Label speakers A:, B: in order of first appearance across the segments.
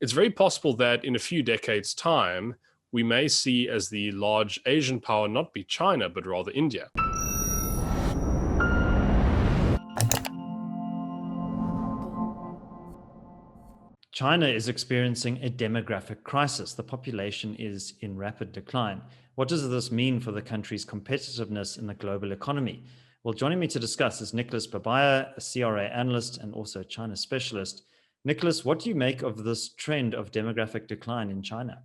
A: It's very possible that in a few decades' time, we may see as the large Asian power not be China, but rather India.
B: China is experiencing a demographic crisis. The population is in rapid decline. What does this mean for the country's competitiveness in the global economy? Well, joining me to discuss is Nicholas Babaya, a CRA analyst and also a China specialist. Nicholas, what do you make of this trend of demographic decline in China?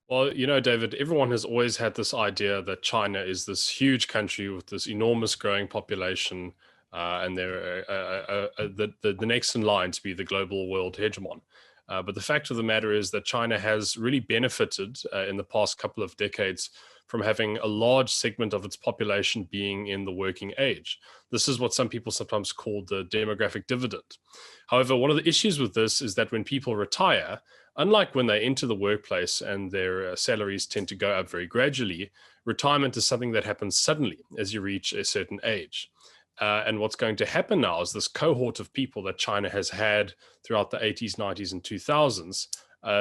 A: Well, David, everyone has always had this idea that China is this huge country with this enormous growing population, and they're the next in line to be the global world hegemon. But the fact of the matter is that China has really benefited in the past couple of decades from having a large segment of its population being in the working age. This is what some people sometimes call the demographic dividend. However, one of the issues with this is that when people retire, unlike when they enter the workplace and their salaries tend to go up very gradually, retirement is something that happens suddenly as you reach a certain age. And what's going to happen now is this cohort of people that China has had throughout the 80s, 90s, and 2000s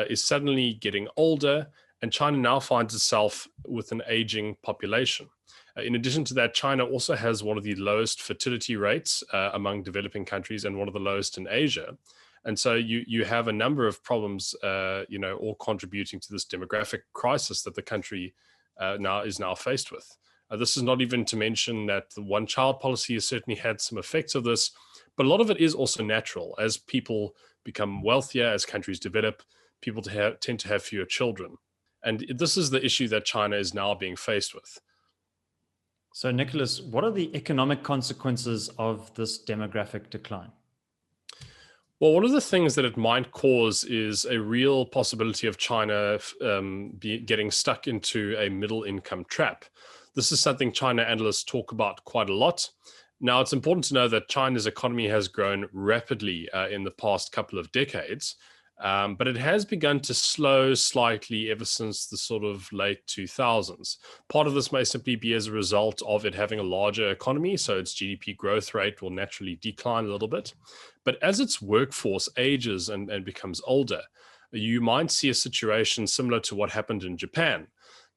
A: is suddenly getting older, and China now finds itself with an aging population. In addition to that, China also has one of the lowest fertility rates among developing countries and one of the lowest in Asia. And so you have a number of problems, all contributing to this demographic crisis that the country now is faced with. This is not even to mention that the one-child policy has certainly had some effects of this, but a lot of it is also natural. As people become wealthier, as countries develop, people tend to have fewer children. And this is the issue that China is now being faced with.
B: So, Nicholas, what are the economic consequences of this demographic decline?
A: Well, one of the things that it might cause is a real possibility of China getting stuck into a middle income trap. This is something China analysts talk about quite a lot. Now, it's important to know that China's economy has grown rapidly in the past couple of decades, but it has begun to slow slightly ever since the sort of late 2000s. Part of this may simply be as a result of it having a larger economy, so its GDP growth rate will naturally decline a little bit. But as its workforce ages and becomes older, you might see a situation similar to what happened in Japan.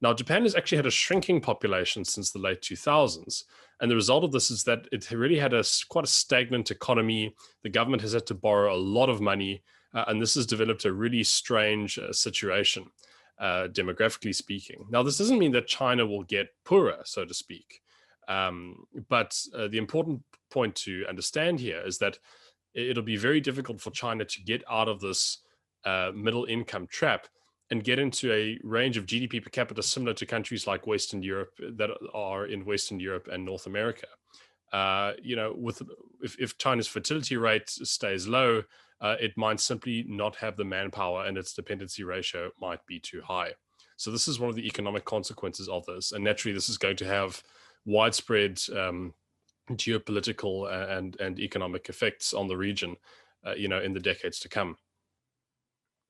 A: Now, Japan has actually had a shrinking population since the late 2000s. And the result of this is that it really had quite a stagnant economy. The government has had to borrow a lot of money. And this has developed a really strange situation, demographically speaking. Now, this doesn't mean that China will get poorer, so to speak. But the important point to understand here is that it'll be very difficult for China to get out of this middle income trap and get into a range of GDP per capita similar to countries like Western Europe that are in Western Europe and North America. If China's fertility rate stays low, it might simply not have the manpower and its dependency ratio might be too high. So this is one of the economic consequences of this. And naturally, this is going to have widespread geopolitical and economic effects on the region, in the decades to come.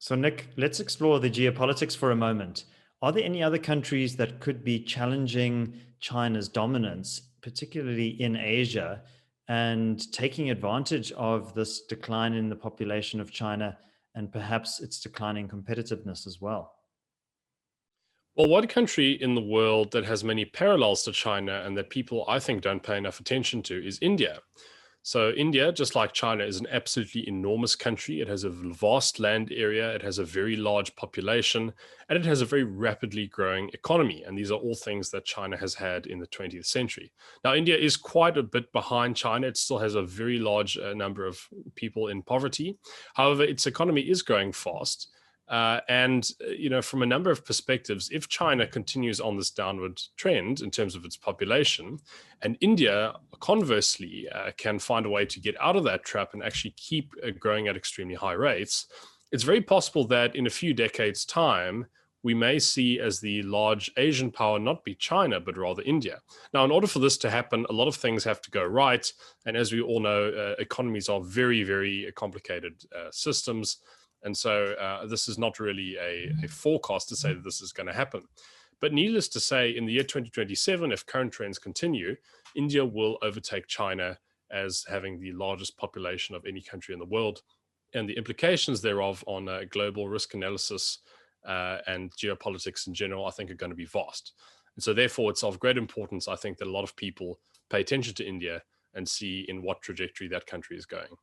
B: So, Nick, let's explore the geopolitics for a moment. Are there any other countries that could be challenging China's dominance, particularly in Asia, and taking advantage of this decline in the population of China and perhaps its declining competitiveness as well?
A: Well, one country in the world that has many parallels to China and that people, I think, don't pay enough attention to is India. So, India, just like China, is an absolutely enormous country. It has a vast land area, it has a very large population, and it has a very rapidly growing economy. And these are all things that China has had in the 20th century. Now, India is quite a bit behind China. It still has a very large number of people in poverty. However, its economy is growing fast. From a number of perspectives, if China continues on this downward trend in terms of its population, and India, conversely, can find a way to get out of that trap and actually keep growing at extremely high rates, it's very possible that in a few decades' time, we may see as the large Asian power not be China, but rather India. Now, in order for this to happen, a lot of things have to go right. And as we all know, economies are very, very complicated systems. And so this is not really a forecast to say that this is going to happen. But needless to say, in the year 2027, if current trends continue, India will overtake China as having the largest population of any country in the world. and the implications thereof on global risk analysis and geopolitics in general, I think, are going to be vast. And so, therefore, it's of great importance, I think, that a lot of people pay attention to India and see in what trajectory that country is going.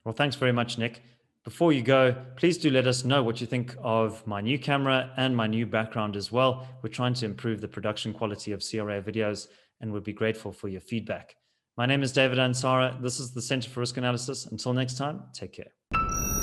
B: Well, thanks very much, Nick. Before you go, please do let us know what you think of my new camera and my new background as well. We're trying to improve the production quality of CRA videos and would be grateful for your feedback. My name is David Ansara. This is the Center for Risk Analysis. Until next time, take care.